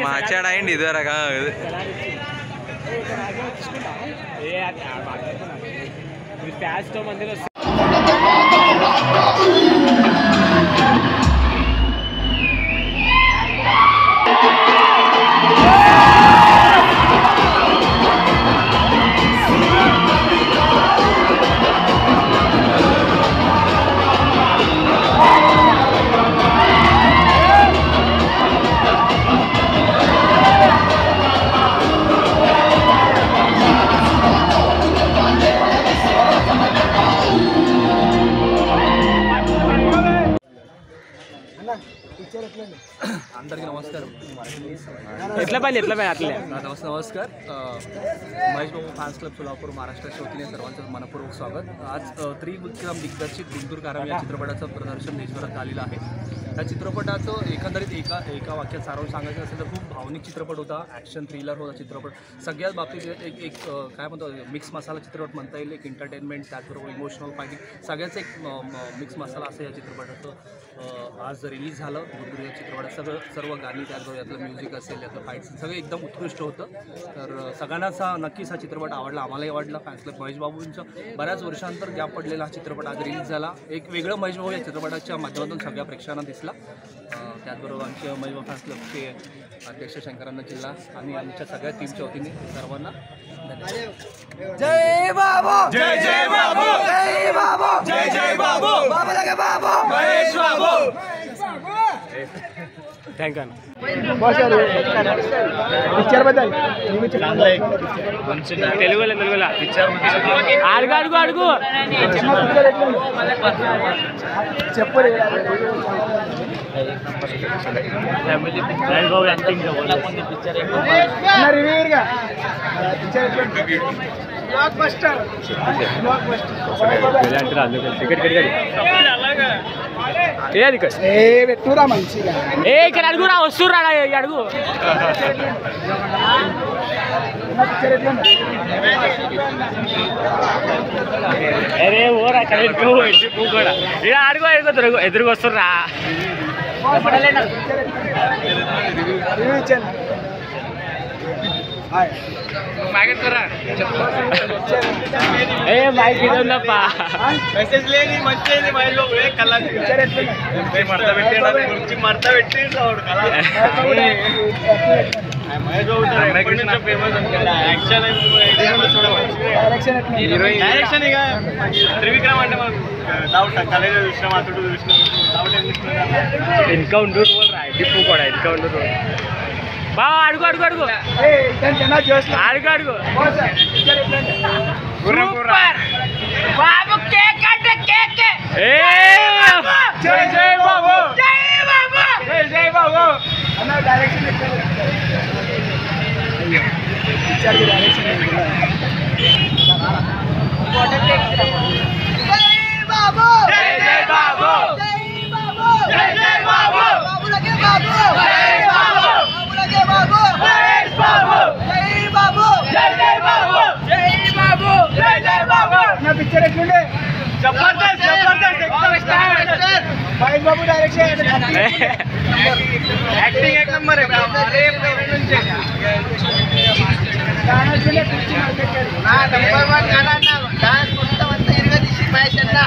మాట్లాడండి ఇదివరగా మందిలో అందరికీ నమస్కారం. ఎట్లా పని అట్లే नमस्कार. महेश बाबू फॅन्स क्लब सोलापूर महाराष्ट्राच्या वतीने सर्वांचं मनपूर्वक स्वागत. आज त्रिविक्रम दिग्दर्शित गुंटूर कारम या चित्रपटाचं प्रदर्शन देशभरात आलेलं आहे. त्या चित्रपटाचं एकंदरीत एका वाक्यात सारांश सांगायचं असेल तर खूप भावनिक चित्रपट होता. ॲक्शन थ्रिलर होता चित्रपट. सगळ्याच बाबतीत एक काय म्हणतो मिक्स मसाला चित्रपट म्हणता येईल. एक एंटरटेनमेंट त्याचबरोबर इमोशनल फायटिंग सगळ्याच एक मिक्स मसाला असं या चित्रपटाचं आज रिलीज झालं. गुंटूर या चित्रपटात सर्व गाणी त्याचबरोबर यातलं म्युझिक असेल यातलं फाईट सगळं एकदम उत्कृष्ट होतं. तर सगळ्यांनाच नक्कीच हा चित्रपट आवडला. आम्हालाही आवडला. फॅन्स क्लब महेश बाबूंचं बऱ्याच वर्षांतर गॅप पडलेला हा चित्रपट आज रिलीज झाला. एक वेगळं महेश बाबू या चित्रपटाच्या माध्यमातून सगळ्या प्रेक्षकांना दिसला. त्याचबरोबर आमचे महेश बाबू फॅन्स क्लबचे अध्यक्ष शंकरांना जिल्हा आणि आमच्या सगळ्या टीमच्या वतीने सर्वांना धन्यवाद. जय बाबू, जय जय बाबू, जय बाबू, जय जय बाबू, बाबू लगे Babu, Mahesh Babu. Thank you. Picture बद्दल తెలుగులో అడుగు అడుగు అడుగు చెప్పు రివ్యూగా బ్లాక్ బస్టర్ పెట్టురా మంచిగా ఇక్కడ అడుగురా వస్తురా అడుగు అరే ఓరా కూడా ఇలా అడుగు అడుగుతారు ఎదురుగా వస్తుర్రా రివ్యూ ఇచ్చాను ఏ మైక్ ఇదప్పా మెసేజ్ లేని మంచిది మైండ్ లో కళ్ళ మడత పెట్టి మడత పెట్టి డైరెక్షన్ ఇక త్రివిక్రమ్ అంటే మనం డౌట్ కలేజా చూసినాం అతడు చూసినాం ఎన్కౌంటర్ డిప్పు కూడా ఎన్కౌంటర్ బా అడుగు అడుగు అడుగు అడుగు అడుగు బాబు కేక్ అంటే కేక్ జై జై బాబు జై బాబు జై జై బాబు అన్న డైరెక్షన్ పిక్చర్ ఎట్లుండే జబర్దస్త్ మహేష్ బాబు డైరెక్షన్ యాక్టింగ్ एक नंबर है अरे నుంచి గానా చూడే పిక్చర్ నా నంబర్ 1 గానా డాన్స్ మొత్తం అంతా ఇరగదీసి మహేష్ అన్న